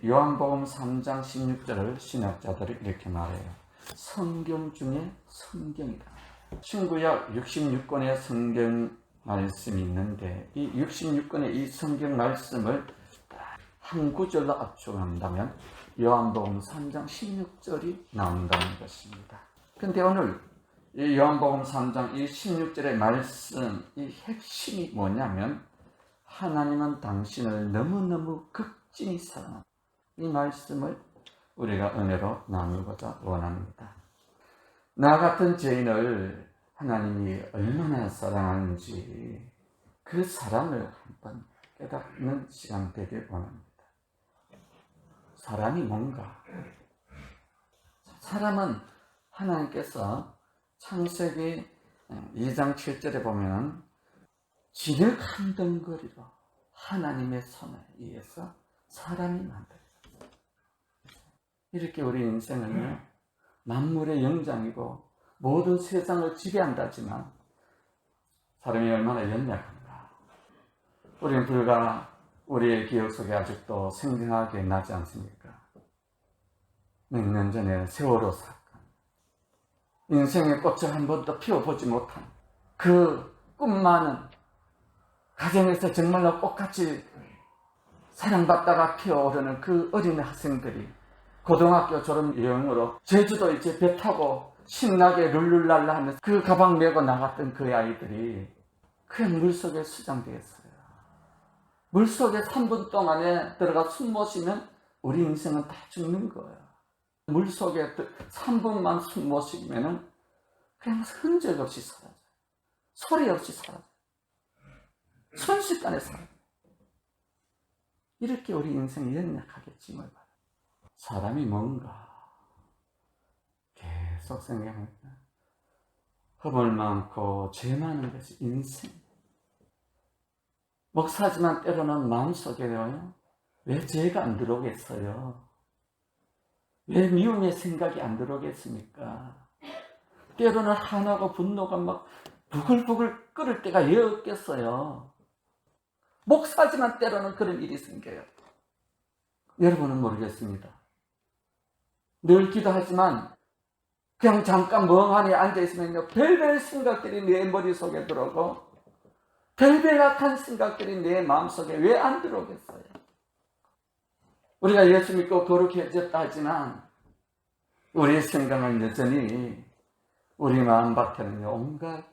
요한복음 3장 16절을 신학자들이 이렇게 말해요. 성경 중에 성경이다. 신구약 66권의 성경 말씀이 있는데 이 66권의 이 성경 말씀을 한 구절로 압축한다면 요한복음 3장 16절이 나온다는 것입니다. 근데 오늘 이 요한복음 3장 이 16절의 말씀, 이 핵심이 뭐냐면 하나님은 당신을 너무너무 극진히 사랑한다. 이 말씀을 우리가 은혜로 나누고자 원합니다. 나 같은 죄인을 하나님이 얼마나 사랑하는지 그 사랑을 한번 깨닫는 시간 되길 원합니다. 사람이 뭔가? 사람은 하나님께서 창세기 2장 7절에 보면 진흙 한 덩거리로 하나님의 손에 의해서 사람이 만들어졌어요. 이렇게 우리 인생은요, 만물의 영장이고 모든 세상을 지배한다지만 사람이 얼마나 연약한가. 우리는 불과 우리의 기억 속에 아직도 생생하게 나지 않습니까? 몇 년 전에 세월호 사건, 인생의 꽃을 한 번도 피워보지 못한 그 꿈 많은 가정에서 정말로 꽃같이 사랑받다가 피어오르는 그 어린 학생들이 고등학교 졸업 여행으로 제주도 이제 배 타고 신나게 룰루랄라 하면서 그 가방 메고 나갔던 그 아이들이 그냥 물속에 수장되었어요. 물속에 3분 동안에 들어가 숨 못 쉬면 우리 인생은 다 죽는 거예요. 물속에 3분만 숨 못 쉬면 그냥 흔적 없이 사라져요. 소리 없이 사라져요. 순식간에 사라져요. 이렇게 우리 인생이 연약하겠지만 사람이 뭔가 계속 생각합니다. 허물 많고 죄 많은 것이 인생. 목사지만 때로는 마음속에요, 왜 죄가 안 들어오겠어요? 왜 미움의 생각이 안 들어오겠습니까? 때로는 화나고 분노가 막 부글부글 끓을 때가 왜 없겠어요? 목사지만 때로는 그런 일이 생겨요. 여러분은 모르겠습니다. 늘 기도하지만 그냥 잠깐 멍하니 앉아있으면요, 별별 생각들이 내 머릿속에 들어오고 별별 악한 생각들이 내 마음속에 왜 안 들어오겠어요? 우리가 예수 믿고 거룩해졌다 하지만 우리의 생각은 여전히 우리 마음밭에는 온갖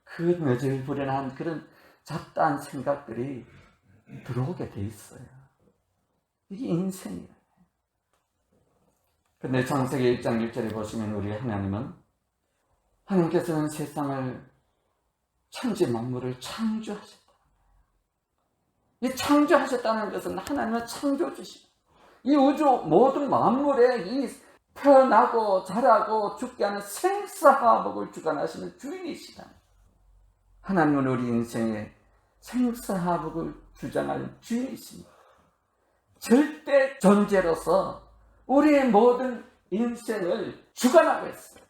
그 너절부련한 그런 잡다한 생각들이 들어오게 돼 있어요. 이게 인생이에요. 근데 창세기 1장 1절에 보시면 우리 하나님께서는 세상을 천지 만물을 창조하셨다. 이 창조하셨다는 것은 하나님은 창조주시고 이 우주 모든 만물에 이 태어나고 자라고 죽게 하는 생사화복을 주관하시는 주인이시다. 하나님은 우리 인생에 생사화복을 주장하는 주인이십니다. 절대 존재로서 우리의 모든 인생을 주관하고 있어요.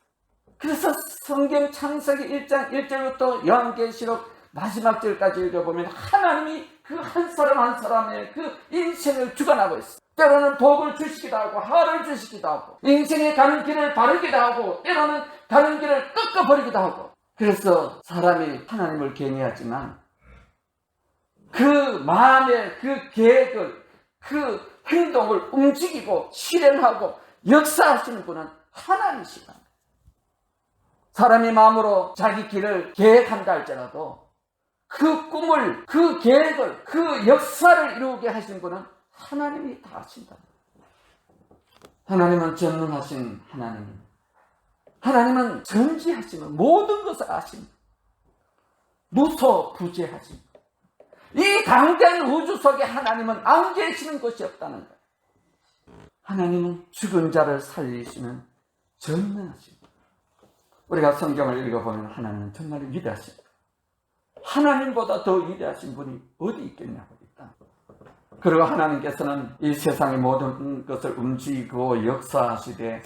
그래서 성경 창세기 1장 1절부터 요한계시록 마지막 절까지 읽어보면 하나님이 그 한 사람 한 사람의 그 인생을 주관하고 있어요. 때로는 복을 주시기도 하고 화를 주시기도 하고 인생에 가는 길을 바르기도 하고 때로는 가는 길을 꺾어버리기도 하고. 그래서 사람이 하나님을 경외하지만 그 마음의 그 계획을, 그 행동을 움직이고 실행하고 역사하시는 분은 하나님이시다. 사람이 마음으로 자기 길을 계획한다 할지라도 그 꿈을, 그 계획을, 그 역사를 이루게 하시는 분은 하나님이 다 하신다. 하나님은 전능하신 하나님. 하나님은 전지하시는 모든 것을 아십니다. 무소부재하십니다. 이 강대한 우주 속에 하나님은 안 계시는 것이 없다는 거예요. 하나님은 죽은 자를 살리시는 전능하십니다. 우리가 성경을 읽어보면 하나님은 정말 위대하십니다. 하나님보다 더 위대하신 분이 어디 있겠냐고 있다. 그리고 하나님께서는 이 세상의 모든 것을 움직이고 역사하시되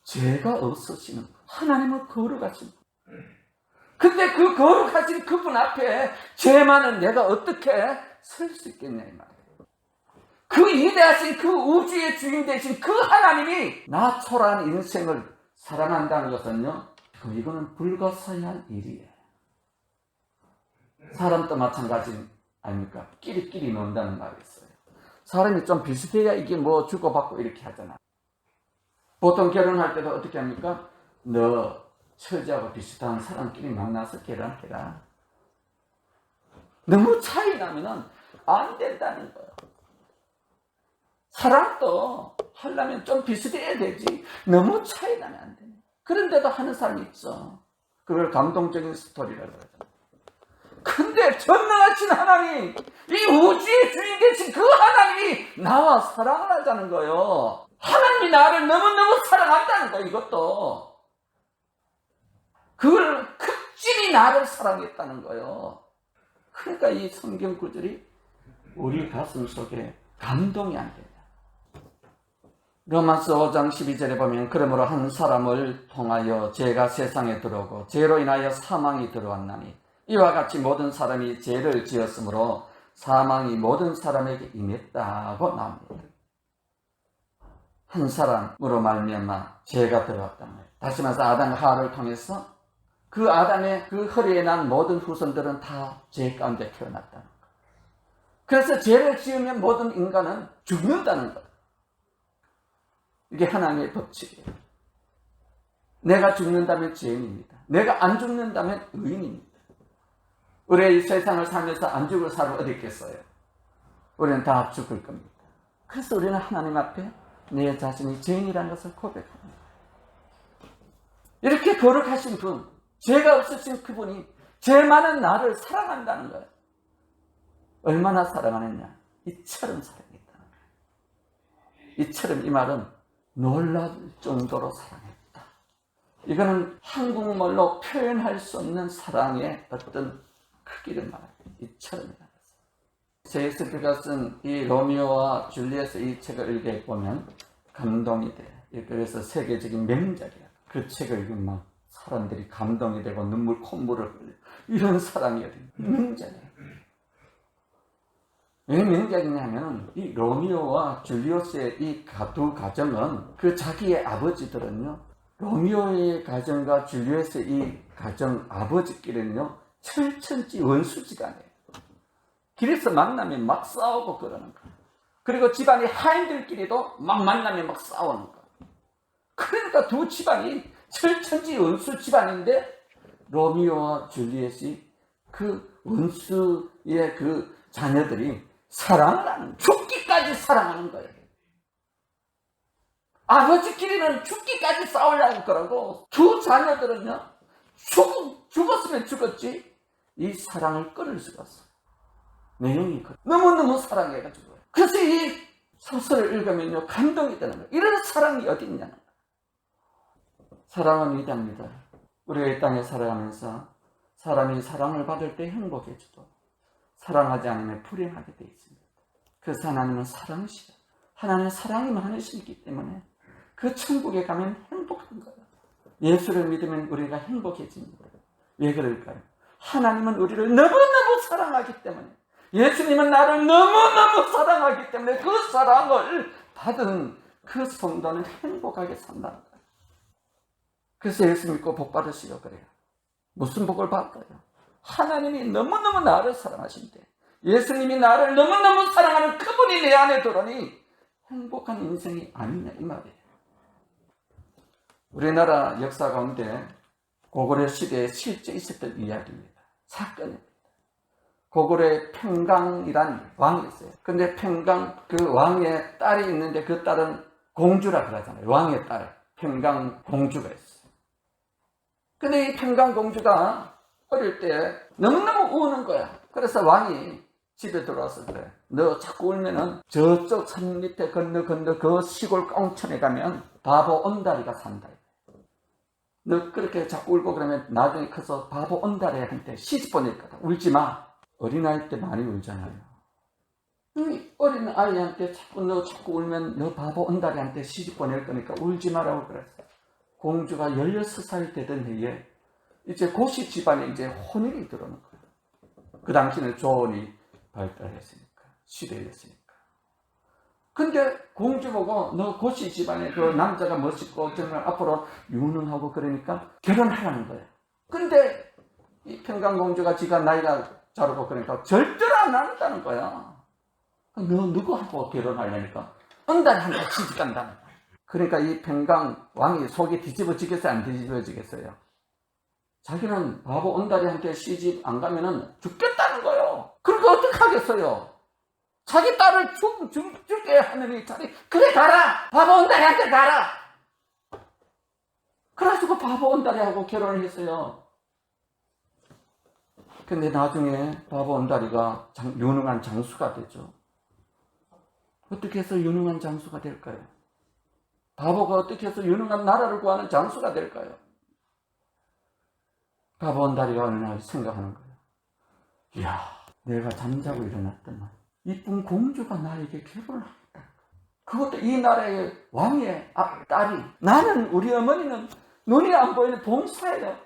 죄가 없으시는 분. 하나님은 거룩하신 분. 근데 그 거룩하신 그분 앞에 죄 많은 내가 어떻게 설 수 있겠냐 이 말이에요. 그 위대하신 그 우주의 주인 되신 그 하나님이 나 초라한 인생을 사랑한다는 것은요, 이거는 불가사의한 일이에요. 사람도 마찬가지 아닙니까? 끼리끼리 논다는 말이 있어요. 사람이 좀 비슷해야 이게 뭐 주고받고 이렇게 하잖아. 보통 결혼할 때도 어떻게 합니까? 너 처지하고 비슷한 사람끼리 만나서 결혼해라. 너무 차이 나면은 안 된다는 거예요. 사랑도 하려면 좀 비슷해야 되지. 너무 차이 나면 안 돼. 그런데도 하는 사람이 있어. 그걸 감동적인 스토리라고 하잖아. 근데 전능하신 하나님, 이 우주의 주인 되신 그 하나님이 나와 사랑을 하자는 거예요. 하나님이 나를 너무너무 사랑한다는 거예요, 이것도. 그걸 극진히 나를 사랑했다는 거예요. 그러니까 이 성경 구절이 우리 가슴 속에 감동이 안 돼요. 로마서 5장 12절에 보면 그러므로 한 사람을 통하여 죄가 세상에 들어오고 죄로 인하여 사망이 들어왔나니 이와 같이 모든 사람이 죄를 지었으므로 사망이 모든 사람에게 임했다고 나옵니다. 한 사람으로 말미암아 죄가 들어왔단 말이에요. 다시 말해서 아담과 하와를 통해서 그 아담의 그 허리에 난 모든 후손들은 다 죄 가운데 태어났다는 거예요. 그래서 죄를 지으면 모든 인간은 죽는다는 거예요. 이게 하나님의 법칙이에요. 내가 죽는다면 죄인입니다. 내가 안 죽는다면 의인입니다. 우리 이 세상을 살면서 안 죽을 사람 어디 있겠어요? 우리는 다 죽을 겁니다. 그래서 우리는 하나님 앞에 내 자신이 죄인이라는 것을 고백합니다. 이렇게 거룩하신 분, 죄가 없으신 그분이 죄 많은 나를 사랑한다는 거예요. 얼마나 사랑하느냐? 이처럼 사랑했다는 거예요. 이처럼 이 말은 놀랄 정도로 사랑했다. 이거는 한국말로 표현할 수 없는 사랑의 어떤 크기를 말해요. 이처럼이라는 것을. 셰익스피어가 쓴 이 로미오와 줄리엣의 이 책을 읽어보면 감동이 돼요. 그래서 세계적인 명작이야. 그 책을 읽으면 막 사람들이 감동이 되고 눈물, 콧물을 흘려. 이런 사랑이에요. 명작이에요. 왜 명작이냐면 이 로미오와 줄리엣의 이 두 가정은 그 자기의 아버지들은요, 로미오의 가정과 줄리엣의 이 가정 아버지끼리는요 철천지 원수지간이에요. 길에서 만나면 막 싸우고 그러는 거예요. 그리고 집안의 하인들끼리도 막 만나면 막 싸우는 거예요. 그러니까 두 집안이 철천지 원수 집안인데 로미오와 줄리엣이 그 원수의 그 자녀들이 사랑을 하는, 죽기까지 사랑하는 거예요. 아버지끼리는 죽기까지 싸우려고 그러고 두 자녀들은요 죽었으면 죽었지 이 사랑을 끊을 수가 없어요. 내용이 너무너무 사랑해가지고. 그래서 이 소설을 읽으면요 감동이 되는 거예요. 이런 사랑이 어디 있냐는 거예요. 사랑은 위대합니다. 우리가 이 땅에 살아가면서 사람이 사랑을 받을 때 행복해지도 사랑하지 않으면 불행하게 되어 있습니다. 그래서 하나님은 사랑이시다. 하나님은 사랑이 많으시기 때문에 그 천국에 가면 행복한 거예요. 예수를 믿으면 우리가 행복해집니다. 왜 그럴까요? 하나님은 우리를 너무너무 사랑하기 때문에, 예수님은 나를 너무너무 사랑하기 때문에 그 사랑을 받은 그 성도는 행복하게 산다는 거예요. 그래서 예수 믿고 복 받으시려 그래요. 무슨 복을 받아요? 하나님이 너무너무 나를 사랑하신대. 예수님이 나를 너무너무 사랑하는 그분이 내 안에 들어오니 행복한 인생이 아니냐 이 말이에요. 우리나라 역사 가운데 고구려 시대에 실제 있었던 이야기입니다. 사건입니다. 고구려에 평강이란 왕이 있어요. 근데 평강 그 왕의 딸이 있는데 그 딸은 공주라 그러잖아요. 왕의 딸 평강 공주가 있어요. 근데 이 평강 공주가 어릴 때 너무너무 우는 거야. 그래서 왕이 집에 들어와서 그래. 너 자꾸 울면은 저쪽 산 밑에 건너 그 시골 꽁천에 가면 바보 온다리가 산다. 너 그렇게 자꾸 울고 그러면 나중에 커서 바보 온다리한테 시집 보낼 거다. 울지 마. 어린아이 때 많이 울잖아요. 어린 아이한테 너 자꾸 울면 너 바보 온다리한테 시집 보낼 거니까 울지 마라고 그랬어요. 공주가 16살 되던 해에 이제 고시 집안에 이제 혼인이 들어오는 거예요. 그 당시는 조언이 발달했으니까, 시대였으니까. 근데 공주 보고 너 고시 집안에 그 남자가 멋있고 정말 앞으로 유능하고 그러니까 결혼하라는 거야. 근데 이 평강공주가 지가 나이가 자르고 그러니까 절대로 안 한다는 거야. 너 누구하고 결혼하려니까 은달이한테 시집 간다는 거야. 그러니까 이 평강 왕이 속이 뒤집어지겠어요? 안 뒤집어지겠어요? 자기는 바보 은달이한테 시집 안 가면은 죽겠다는 거예요. 그러니까 어떻게 하겠어요? 자기 딸을 죽게 하느니 자기 그래 가라! 바보 은달이한테 가라! 그래가지고 바보 은달이하고 결혼을 했어요. 근데 나중에 바보 은달이가 유능한 장수가 되죠. 어떻게 해서 유능한 장수가 될까요? 바보가 어떻게 해서 유능한 나라를 구하는 장수가 될까요? 바보 은달이가 어느 날 생각하는 거예요. 이야, 내가 잠자고 일어났더만 이쁜 공주가 나에게 결혼을 하겠다. 그것도 이 나라의 왕의 딸이. 나는 우리 어머니는 눈이 안 보이는 봉사예요.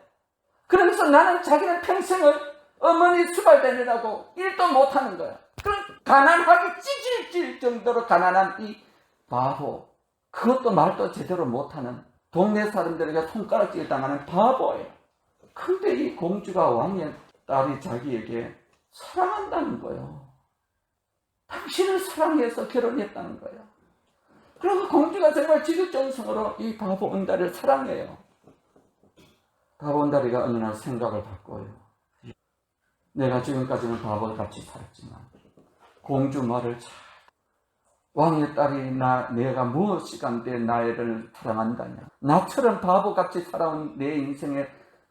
그러면서 나는 자기는 평생을 어머니 수발대느라고 일도 못하는 거야. 그럼 가난하게 찌질찔 정도로 가난한 이 바보, 그것도 말도 제대로 못하는 동네 사람들에게 손가락질 당하는 바보예요. 근데 이 공주가 왕의 딸이 자기에게 사랑한다는 거예요. 당신을 사랑해서 결혼했다는 거예요. 그리고 공주가 정말 지극정성으로 이 바보 은달이를 사랑해요. 바보 은달이가 어느 날 생각을 바꿔요. 내가 지금까지는 바보같이 살았지만 공주 말을 잘, 왕의 딸이 내가 무엇이간데 나를 사랑한다냐. 나처럼 바보같이 살아온 내 인생에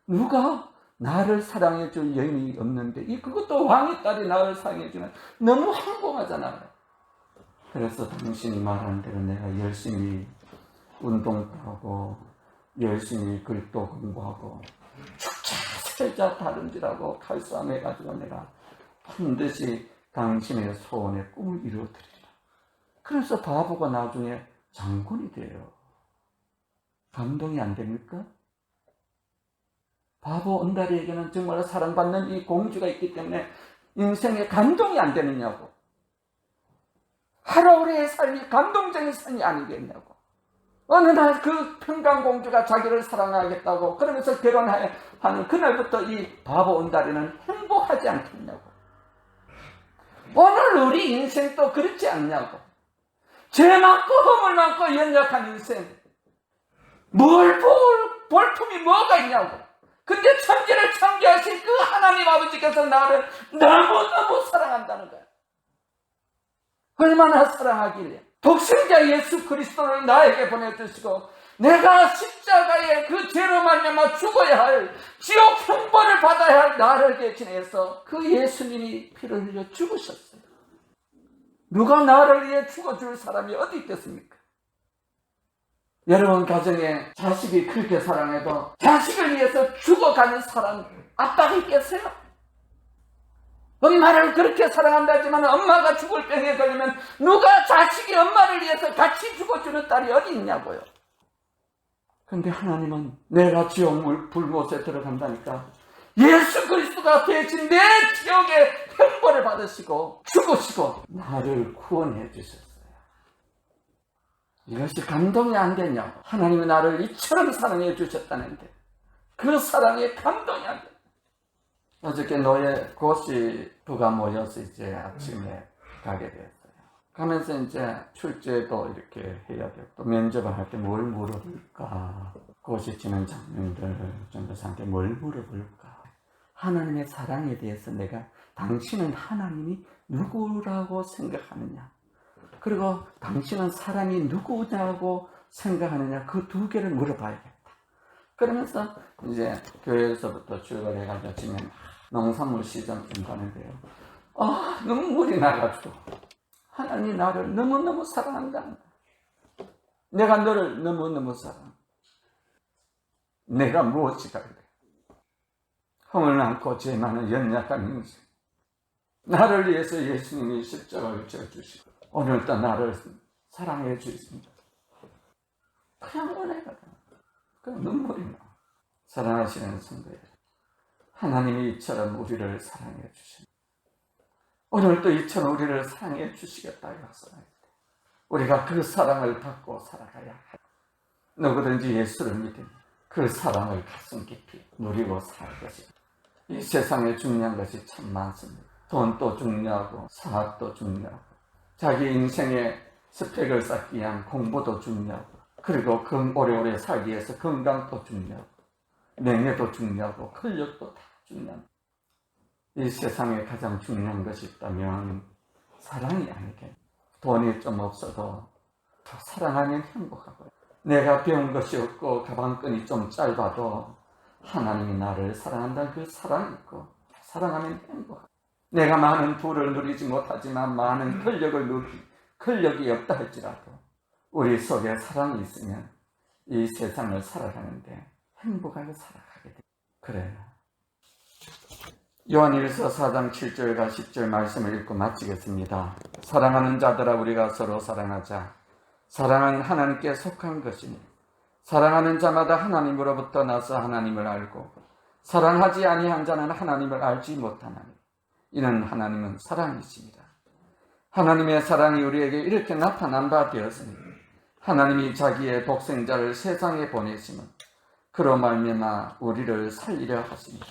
누가 나를 사랑해 줄 여인이 없는데 그것도 왕의 딸이 나를 사랑해 주면 너무 황공하잖아요. 그래서 당신이 말하는 대로 내가 열심히 운동도 하고 열심히 글도 공부하고 죽자 살자 다른지라고 칼싸움해가지고 내가 반드시 당신의 소원의 꿈을 이루어드리리라. 그래서 바보가 나중에 장군이 돼요. 감동이 안 됩니까? 바보 은달이에게는 정말 사랑받는 이 공주가 있기 때문에 인생에 감동이 안 되느냐고. 하루하루의 삶이 감동적인 삶이 아니겠냐고. 어느 날 그 평강공주가 자기를 사랑하겠다고 그러면서 결혼하는 그날부터 이 바보 은달이는 행복하지 않겠냐고. 오늘 우리 인생도 그렇지 않냐고. 죄 많고 허물 많고 연약한 인생. 뭘 볼품이 뭐가 있냐고. 근데 천지를 창조하신 그 하나님 아버지께서 나를 너무너무 사랑한다는 거야. 얼마나 사랑하길래 독생자 예수 그리스도를 나에게 보내주시고 내가 십자가에 그 죄로 말미암아 죽어야 할 지옥 형벌을 받아야 할 나를 대신해서 그 예수님이 피를 흘려 죽으셨어요. 누가 나를 위해 죽어줄 사람이 어디 있겠습니까? 여러분 가정에 자식이 그렇게 사랑해도 자식을 위해서 죽어가는 사람 아빠가 있겠어요? 엄마를 그렇게 사랑한다 하지만 엄마가 죽을 병에 걸리면 누가 자식이 엄마를 위해서 같이 죽어주는 딸이 어디 있냐고요. 근데 하나님은 내가 지옥 불못에 들어간다니까 예수 그리스도가 대신 내 지옥의 형벌을 받으시고 죽으시고 나를 구원해 주셨어요. 이것이 감동이 안 되냐고. 하나님이 나를 이처럼 사랑해 주셨다는데 그 사랑에 감동이 안 돼. 어저께 노예 고시부가 모여서 이제 아침에 가게 되었어요. 가면서 이제 출제도 이렇게 해야 되고 또 면접을 할 때 뭘 물어볼까. 고시 치는 장면들 전도사한테 뭘 물어볼까. 하나님의 사랑에 대해서 내가 당신은 하나님이 누구라고 생각하느냐. 그리고 당신은 사람이 누구냐고 생각하느냐. 그 두 개를 물어봐야겠다. 그러면서 이제 교회에서부터 출발해가지고 지금 농산물 시장 좀 가는데요. 눈물이 나가지고 하나님 나를 너무너무 사랑한다. 내가 너를 너무너무 사랑해. 내가 무엇이가 그래. 허물 많고 죄 많은 연약한 인생. 나를 위해서 예수님이 십자가를 지어주시고 오늘도 나를 사랑해 주십니다. 그냥 은혜가 그냥 눈물이 나. 사랑하시는 성도들, 하나님이 이처럼 우리를 사랑해 주십니다. 오늘도 이처럼 우리를 사랑해 주시겠다 약속합니다. 우리가 그 사랑을 받고 살아가야 할. 누구든지 예수를 믿으면 그 사랑을 가슴 깊이 누리고 살 것입니다. 이 세상에 중요한 것이 참 많습니다. 돈도 중요하고 사업도 중요하고 자기 인생의 스펙을 쌓기 위한 공부도 중요하고 그리고 오래오래 살기 위해서 건강도 중요하고 명예도 중요하고 권력도 다 중요합니다. 이 세상에 가장 중요한 것이 있다면 사랑이 아니겠. 돈이 좀 없어도 더 사랑하면 행복하고요. 내가 배운 것이 없고 가방끈이 좀 짧아도 하나님이 나를 사랑한다는 그 사랑이 있고 사랑하면 행복하고 내가 많은 부를 누리지 못하지만 많은 권력이 없다 할지라도 우리 속에 사랑이 있으면 이 세상을 살아가는데 행복하게 살아가게 됩니다. 그래요. 요한일서 4장 7절과 10절 말씀을 읽고 마치겠습니다. 사랑하는 자들아 우리가 서로 사랑하자. 사랑은 하나님께 속한 것이니 사랑하는 자마다 하나님으로부터 나서 하나님을 알고 사랑하지 아니한 자는 하나님을 알지 못하나니 이는 하나님은 사랑이십니다. 하나님의 사랑이 우리에게 이렇게 나타난 바 되었으니 하나님이 자기의 독생자를 세상에 보내심은 그로 말미암아 우리를 살리려 하십니다.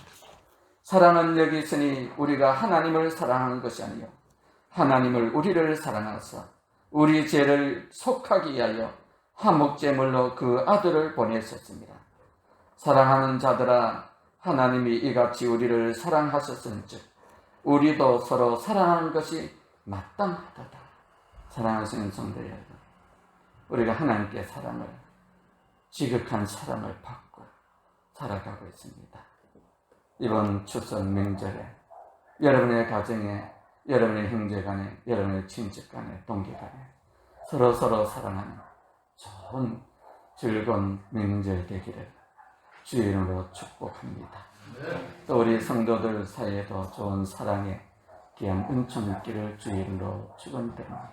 사랑은 여기 있으니 우리가 하나님을 사랑한 것이 아니요 하나님을 우리를 사랑하사 우리 죄를 속하기 위하여 화목제물로 그 아들을 보내셨습니다. 사랑하는 자들아 하나님이 이같이 우리를 사랑하셨은즉 우리도 서로 사랑하는 것이 마땅하다. 사랑하시는 성도 여러분, 우리가 하나님께 사랑을 지극한 사랑을 받고 살아가고 있습니다. 이번 추석 명절에 여러분의 가정에 여러분의 형제간에 여러분의 친척간에 동기간에 서로 사랑하는 좋은 즐거운 명절 되기를 주의 이름으로 축복합니다. 또 우리 성도들 사이에도 좋은 사랑의 귀한 은총 있기를 주의 이름으로 축원드립니다.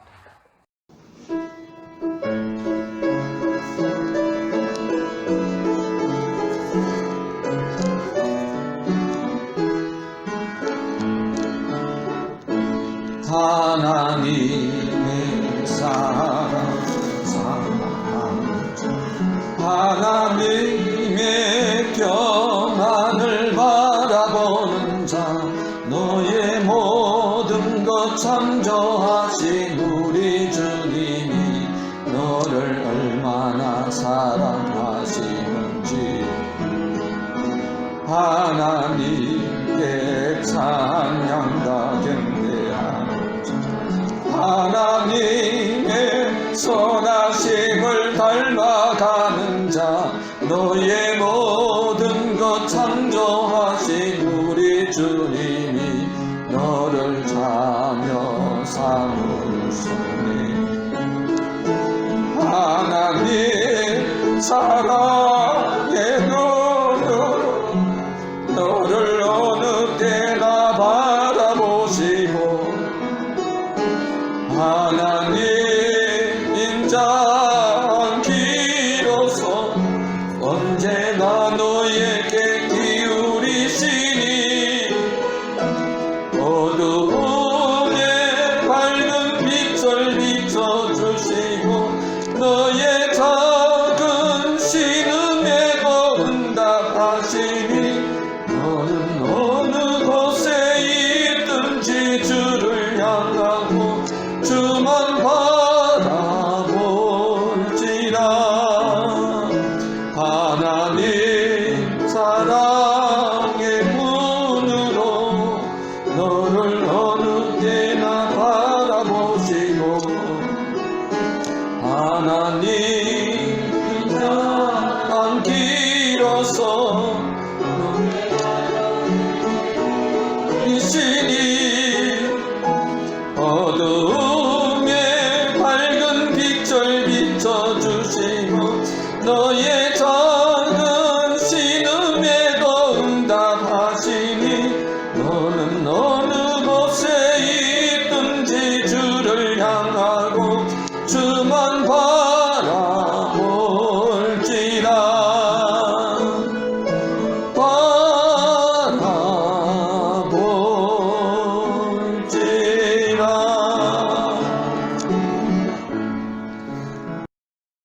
하나님의 사랑 하나님의 평안을 바라보는 자 너의 모든 것 창조하신 우리 주님이 너를 얼마나 사랑하시는지 하나님께 찬양과 경배하는 자 하나님의 선하심을 닮아가는 자 너의 모든 것 창조하신 우리 주님이 너를 자녀 삼으시네. 하나님 사랑의 눈으로 너를 어느 때나 바라보시고 하나님 인자기로서 언제나 너에게 기울이시니 어두움에 밝은 빛을 비춰주시고 너의 작은 신음에도 응답하시니 너는 어느 곳에 있든지 주를 향하고 주만 바라볼지라. 하나님 사랑의 문으로 너를 어느 때나 바라보시고 하나님